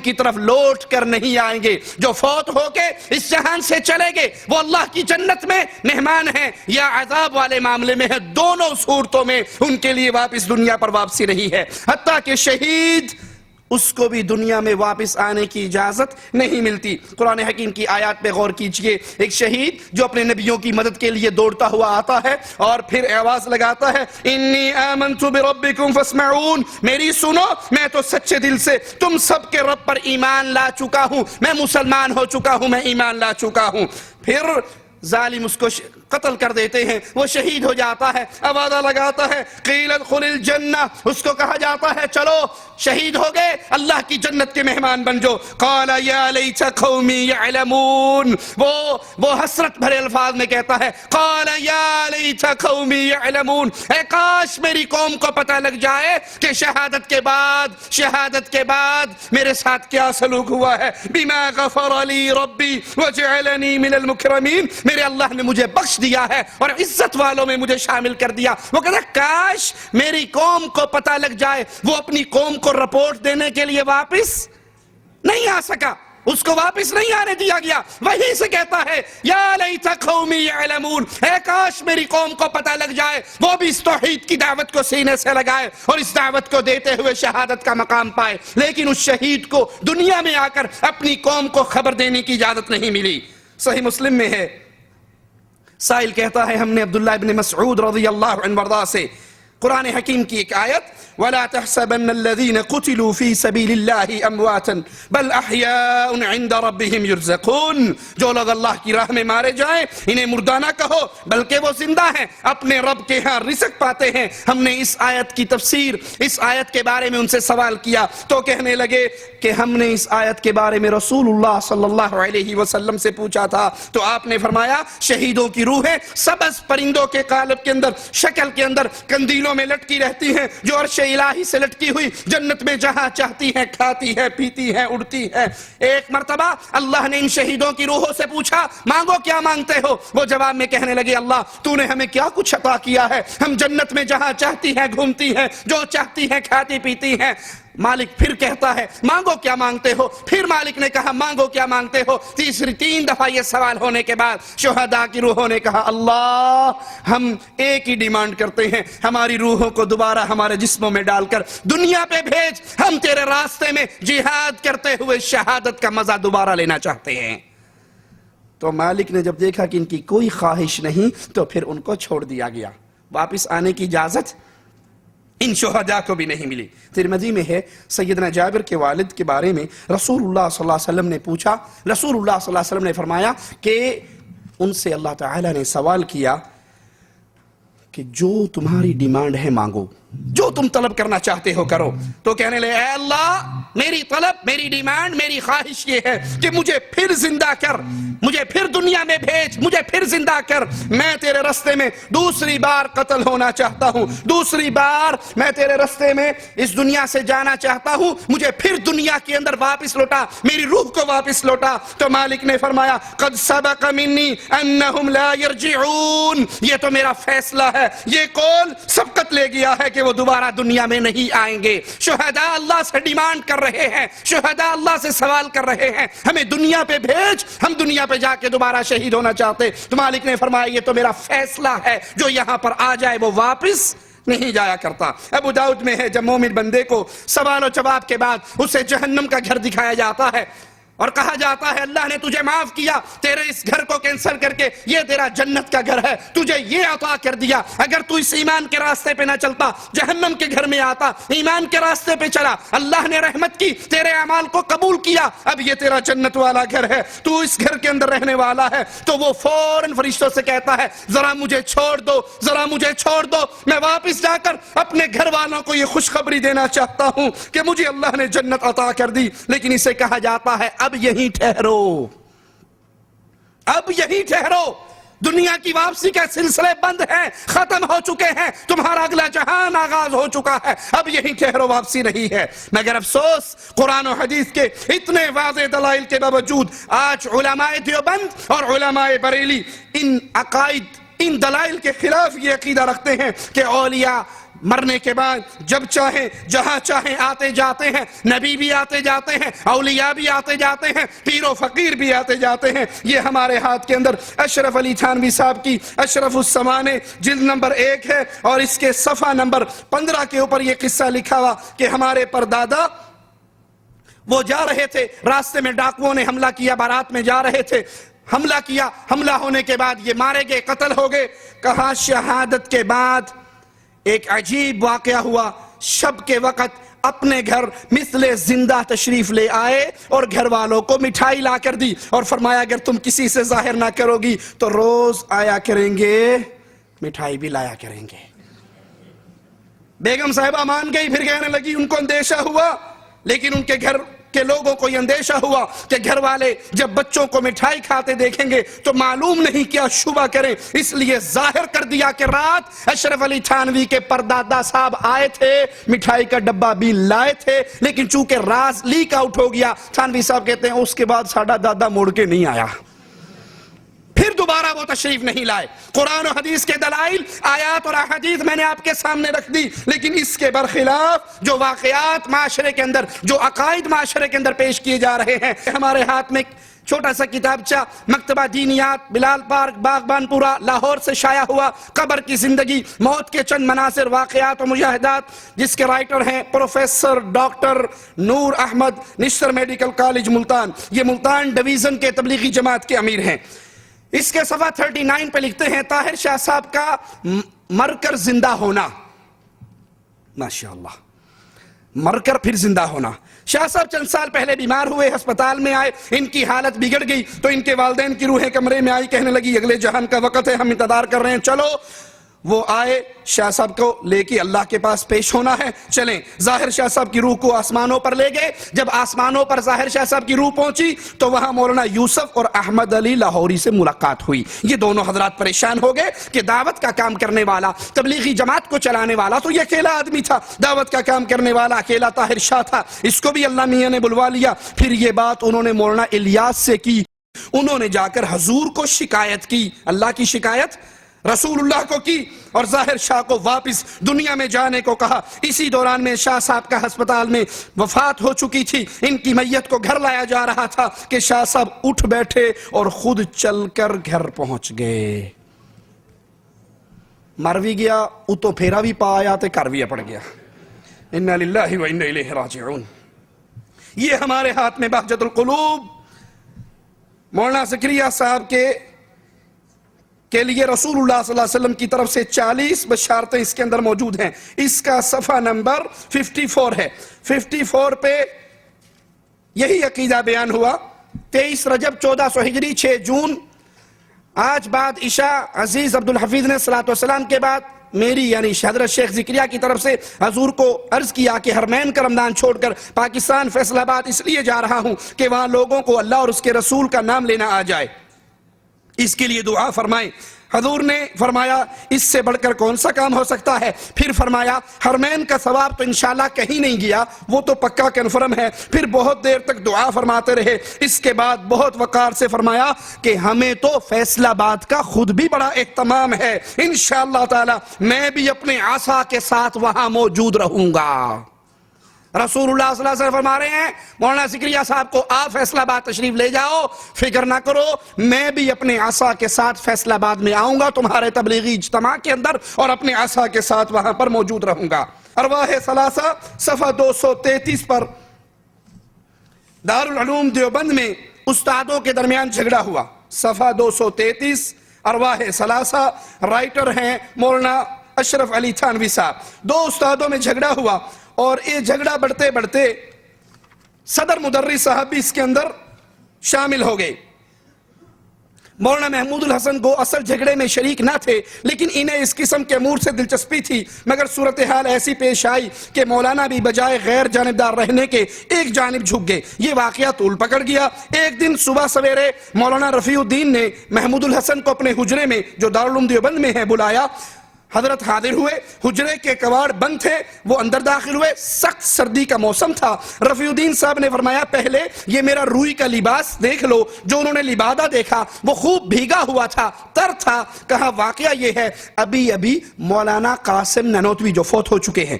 کی طرف لوٹ کر نہیں آئیں گے. جو فوت ہو کے اس جہان سے چلے گے وہ اللہ کی جنت میں مہمان ہیں یا عذاب والے معاملے میں ہے. دونوں صورتوں میں ان کے لیے واپس دنیا پر واپسی نہیں ہے. حتیٰ کہ شہید اس کو بھی دنیا میں واپس آنے کی اجازت نہیں ملتی. قرآن حکیم کی آیات پہ غور کیجئے. ایک شہید جو اپنے نبیوں کی مدد کے لیے دوڑتا ہوا آتا ہے اور پھر آواز لگاتا ہے انی آمنت بربکم فاسمعون، میری سنو، میں تو سچے دل سے تم سب کے رب پر ایمان لا چکا ہوں، میں مسلمان ہو چکا ہوں، میں ایمان لا چکا ہوں. پھر ظالم اس کو قتل کر دیتے ہیں، وہ شہید ہو جاتا ہے. اب وعدہ لگاتا ہے قیل ادخل الجنہ، اس کو کہا جاتا ہے چلو شہید ہو گئے اللہ کی جنت کے مہمان بن جو. قال یا لیت قومی یعلمون، وہ حسرت بھرے الفاظ میں کہتا ہے قال یا لیت قومی یعلمون، اے کاش میری قوم کو پتہ لگ جائے کہ شہادت کے بعد میرے ساتھ کیا سلوک ہوا ہے. بما غفر لی ربی وجعلنی من المکرمین، میرے اللہ نے مجھے بخش دیا ہے اور عزت والوں میں مجھے شامل کر دیا. وہ کہتا ہے کاش میری قوم کو پتہ لگ جائے. وہ اپنی قوم کو رپورٹ دینے کے لیے واپس نہیں آ سکا، اس کو واپس نہیں آنے دیا گیا. وہیں سے کہتا ہے یا لیت قومی یعلمون، اے کاش میری قوم کو پتہ لگ جائے، وہ بھی اس توحید کی دعوت کو سینے سے لگائے اور اس دعوت کو دیتے ہوئے شہادت کا مقام پائے. لیکن اس شہید کو دنیا میں آ کر اپنی قوم کو خبر دینے کی اجازت نہیں ملی. صحیح مسلم میں ہے، سائل کہتا ہے ہم نے عبداللہ ابن مسعود رضی اللہ عنہ وارضاہ سے قرآن حکیم کی ایک آیت وَلَا تَحْسَبَنَّ الَّذِينَ قُتِلُوا فِي سَبِيلِ اللَّهِ أَمْوَاتًا بَلْ أَحْيَاءٌ عِنْدَ رَبِّهِمْ يُرْزَقُونَ، جو لوگ اللہ کی راہ میں مارے جائیں انہیں مردہ نہ کہو بلکہ وہ زندہ ہیں، اپنے رب کے ہاں رزق پاتے ہیں. ہم نے اس آیت کی تفسیر، اس آیت کے بارے میں ان سے سوال کیا تو کہنے لگے کہ ہم نے اس آیت کے بارے میں رسول اللہ صلی اللہ علیہ وسلم سے پوچھا تھا تو آپ نے فرمایا شہیدوں کی روحیں سبز پرندوں کے قالب کے اندر، شکل کے اندر قندیلوں میں لٹکی رہتی ہیں جو عرش الہی سے لٹکی ہوئی جنت میں جہاں چاہتی ہیں کھاتی ہے، پیتی ہے، اڑتی ہے. ایک مرتبہ اللہ نے ان شہیدوں کی روحوں سے پوچھا مانگو کیا مانگتے ہو؟ وہ جواب میں کہنے لگے اللہ تو نے ہمیں کیا کچھ عطا کیا ہے، ہم جنت میں جہاں چاہتی ہیں گھومتی ہیں، جو چاہتی ہیں کھاتی پیتی ہیں. مالک پھر کہتا ہے مانگو کیا مانگتے ہو؟ پھر مالک نے کہا مانگو کیا مانگتے ہو؟ تین دفعہ یہ سوال ہونے کے بعد شہداء کی روحوں نے کہا اللہ ہم ایک ہی ڈیمانڈ کرتے ہیں، ہماری روحوں کو دوبارہ ہمارے جسموں میں ڈال کر دنیا پہ بھیج، ہم تیرے راستے میں جہاد کرتے ہوئے شہادت کا مزہ دوبارہ لینا چاہتے ہیں. تو مالک نے جب دیکھا کہ ان کی کوئی خواہش نہیں تو پھر ان کو چھوڑ دیا گیا، واپس آنے کی اجازت ان شہداء کو بھی نہیں ملی. ترمذی میں ہے سیدنا جابر کے والد کے بارے میں رسول اللہ صلی اللہ علیہ وسلم نے پوچھا، رسول اللہ صلی اللہ علیہ وسلم نے فرمایا کہ ان سے اللہ تعالیٰ نے سوال کیا کہ جو تمہاری ڈیمانڈ ہے مانگو، جو تم طلب کرنا چاہتے ہو کرو. تو کہنے لگے اے اللہ میری طلب، میری ڈیمانڈ، میری خواہش یہ ہے کہ مجھے پھر زندہ کر، مجھے پھر دنیا میں بھیج، مجھے پھر زندہ کر. میں تیرے رستے میں دوسری بار قتل ہونا چاہتا ہوں، دوسری بار میں تیرے رستے میں اس دنیا سے جانا چاہتا ہوں، مجھے پھر دنیا کے اندر واپس لوٹا، میری روح کو واپس لوٹا. تو مالک نے فرمایا قد سبق منی انہم لا یرجعون، یہ تو میرا فیصلہ ہے، یہ قول سبقت لے گیا ہے کہ وہ دوبارہ دنیا میں نہیں آئیں گے. شہداء اللہ سے ڈیمانڈ کر رہے ہیں، شہداء اللہ سے سوال کر رہے ہیں ہمیں دنیا پہ بھیج، ہم دنیا پہ جا کے دوبارہ شہید ہونا چاہتے. تو مالک نے فرمایا یہ تو میرا فیصلہ ہے، جو یہاں پر آ جائے وہ واپس نہیں جایا کرتا. ابو داؤد میں ہے جب مومن بندے کو سوال و جواب کے بعد اسے جہنم کا گھر دکھایا جاتا ہے اور کہا جاتا ہے اللہ نے تجھے معاف کیا، تیرے اس گھر کو کینسل کر کے یہ تیرا جنت کا گھر ہے، تجھے یہ عطا کر دیا، اگر تو اس ایمان کے راستے پہ نہ چلتا جہنم کے گھر میں آتا، ایمان کے راستے پہ چلا، اللہ نے رحمت کی، تیرے اعمال کو قبول کیا، اب یہ تیرا جنت والا گھر ہے، تو اس گھر کے اندر رہنے والا ہے. تو وہ فوراً فرشتوں سے کہتا ہے ذرا مجھے چھوڑ دو، ذرا مجھے چھوڑ دو، میں واپس جا کر اپنے گھر والوں کو یہ خوشخبری دینا چاہتا ہوں کہ مجھے اللہ نے جنت عطا کر دی. لیکن اسے کہا جاتا ہے اب یہیں ٹھہرو، اب یہیں ٹھہرو، دنیا کی واپسی کے سلسلے بند ہیں، ختم ہو چکے ہیں، تمہارا اگلا جہان آغاز ہو چکا ہے، اب یہیں ٹھہرو، واپسی نہیں ہے. مگر افسوس قرآن و حدیث کے اتنے واضح دلائل کے باوجود آج علماء دیوبند اور علماء بریلی ان عقائد، ان دلائل کے خلاف یہ عقیدہ رکھتے ہیں کہ اولیاء مرنے کے بعد جب چاہیں جہاں چاہیں آتے جاتے ہیں، نبی بھی آتے جاتے ہیں، اولیاء بھی آتے جاتے ہیں، پیر و فقیر بھی آتے جاتے ہیں۔ یہ ہمارے ہاتھ کے اندر اشرف علی تھانوی صاحب کی اشرف السمانے جلد نمبر 1 ہے، اور اس کے صفحہ نمبر 15 کے اوپر یہ قصہ لکھا ہوا کہ ہمارے پردادا وہ جا رہے تھے، راستے میں ڈاکوؤں نے حملہ کیا، بارات میں جا رہے تھے، حملہ کیا، حملہ ہونے کے بعد یہ مارے گئے، قتل ہو گئے۔ کہا شہادت کے بعد ایک عجیب واقعہ ہوا، شب کے وقت اپنے گھر مثل زندہ تشریف لے آئے اور گھر والوں کو مٹھائی لا کر دی، اور فرمایا اگر تم کسی سے ظاہر نہ کرو گی تو روز آیا کریں گے، مٹھائی بھی لایا کریں گے۔ بیگم صاحبہ مان گئی، پھر کہنے لگی ان کو اندیشہ ہوا، لیکن ان کے گھر کے لوگوں کو یہ اندیشہ ہوا کہ گھر والے جب بچوں کو مٹھائی کھاتے دیکھیں گے تو معلوم نہیں کیا شبہ کریں، اس لیے ظاہر کر دیا کہ رات اشرف علی تھانوی کے پردادا صاحب آئے تھے، مٹھائی کا ڈبہ بھی لائے تھے، لیکن چونکہ راز لیک آؤٹ ہو گیا، تھانوی صاحب کہتے ہیں اس کے بعد ساڈا دادا مڑ کے نہیں آیا، پھر دوبارہ وہ تشریف نہیں لائے۔ قرآن و حدیث کے دلائل، آیات اور احادیث میں نے آپ کے سامنے رکھ دی، لیکن اس کے برخلاف جو واقعات معاشرے کے اندر، جو عقائد معاشرے کے اندر پیش کیے جا رہے ہیں، ہمارے ہاتھ میں چھوٹا سا کتابچہ مکتبہ دینیات بلال پارک باغبان پورا لاہور سے شائع ہوا، قبر کی زندگی، موت کے چند مناظر، واقعات و مشاہدات، جس کے رائٹر ہیں پروفیسر ڈاکٹر نور احمد، نشتر میڈیکل کالج ملتان، یہ ملتان ڈویژن کے تبلیغی جماعت کے امیر ہیں۔ اس کے صفحہ 39 پہ لکھتے ہیں طاہر شاہ صاحب کا مر کر زندہ ہونا، ماشاءاللہ، مر کر پھر زندہ ہونا۔ شاہ صاحب چند سال پہلے بیمار ہوئے، ہسپتال میں آئے، ان کی حالت بگڑ گئی تو ان کے والدین کی روحیں کمرے میں آئی، کہنے لگی اگلے جہان کا وقت ہے، ہم انتظار کر رہے ہیں، چلو۔ وہ آئے، شاہ صاحب کو لے کے اللہ کے پاس پیش ہونا ہے، چلیں۔ ظاہر شاہ صاحب کی روح کو آسمانوں پر لے گئے، جب آسمانوں پر ظاہر شاہ صاحب کی روح پہنچی تو وہاں مولانا یوسف اور احمد علی لاہوری سے ملاقات ہوئی۔ یہ دونوں حضرات پریشان ہو گئے کہ دعوت کا کام کرنے والا، تبلیغی جماعت کو چلانے والا تو یہ اکیلا آدمی تھا، دعوت کا کام کرنے والا اکیلا طاہر شاہ تھا، اس کو بھی اللہ میاں نے بلوا لیا۔ پھر یہ بات انہوں نے مولانا الیاس سے کی، انہوں نے جا کر حضور کو شکایت کی، اللہ کی شکایت رسول اللہ کو کی، اور ظاہر شاہ کو واپس دنیا میں جانے کو کہا۔ اسی دوران میں شاہ صاحب کا ہسپتال میں وفات ہو چکی تھی، ان کی میت کو گھر لایا جا رہا تھا کہ شاہ صاحب اٹھ بیٹھے اور خود چل کر گھر پہنچ گئے۔ مر بھی گیا، اتو پھیرا بھی پا آیا تے کر بھی پڑ گیا۔ انا للہ و انا الیہ راجعون۔ یہ ہمارے ہاتھ میں بہجت القلوب مولانا زکریا صاحب کے لیے رسول اللہ صلی اللہ علیہ وسلم کی طرف سے 40 بشارتیں اس کے اندر موجود ہیں۔ اس کا صفحہ نمبر 54 ہے، 54 پہ یہی عقیدہ بیان ہوا۔ 23 رجب 1400 ہجری 6 جون، آج بعد عشاء عزیز عبدالحفیظ نے صلاۃ والسلام کے بعد میری یعنی حضرت شیخ زکریا کی طرف سے حضور کو عرض کیا کہ حرمین کا رمضان چھوڑ کر پاکستان فیصل آباد اس لیے جا رہا ہوں کہ وہاں لوگوں کو اللہ اور اس کے رسول کا نام لینا آ جائے، اس کے لیے دعا فرمائیں۔ حضور نے فرمایا اس سے بڑھ کر کون سا کام ہو سکتا ہے؟ پھر فرمایا حرمین کا ثواب تو انشاءاللہ کہیں نہیں گیا، وہ تو پکا کنفرم ہے۔ پھر بہت دیر تک دعا فرماتے رہے، اس کے بعد بہت وقار سے فرمایا کہ ہمیں تو فیصل آباد کا خود بھی بڑا اہتمام ہے، انشاءاللہ تعالی میں بھی اپنے عصا کے ساتھ وہاں موجود رہوں گا۔ رسول اللہ صلی اللہ علیہ وسلم فرما رہے ہیں مولانا زکریا صاحب کو آپ فیصل آباد تشریف لے جاؤ، فکر نہ کرو، میں بھی اپنے عصا کے ساتھ فیصل آباد میں آؤں گا تمہارے تبلیغی اجتماع کے اندر، اور اپنے عصا کے ساتھ وہاں پر موجود رہوں گا۔ ارواح ثلاثہ صفحہ 233 پر دارالعلوم دیوبند میں استادوں کے درمیان جھگڑا ہوا، صفحہ 233 ارواح ثلاثہ، رائٹر ہیں مولانا اشرف علی تھانوی صاحب۔ دو استادوں میں جھگڑا ہوا اور یہ جھگڑا بڑھتے بڑھتے صدر مدرس صاحب بھی اس کے اندر شامل ہو گئے۔ مولانا محمود الحسن کو اصل جھگڑے میں شریک نہ تھے، لیکن انہیں اس قسم کے امور سے دلچسپی تھی، مگر صورتحال ایسی پیش آئی کہ مولانا بھی بجائے غیر جانبدار رہنے کے ایک جانب جھک گئے۔ یہ واقعہ طول پکڑ گیا۔ ایک دن صبح سویرے مولانا رفیع الدین نے محمود الحسن کو اپنے حجرے میں جو دارالعلوم دیوبند میں ہے بلایا۔ حضرت حاضر ہوئے, حجرے کے کواڑ بند تھے, وہ اندر داخل ہوئے, سخت سردی کا موسم تھا. رفیع الدین صاحب نے فرمایا پہلے یہ میرا روئی کا لباس دیکھ لو. جو انہوں نے لبادہ دیکھا وہ خوب بھیگا ہوا تھا, تر تھا. کہا واقعہ یہ ہے ابھی ابھی مولانا قاسم نانوتوی جو فوت ہو چکے ہیں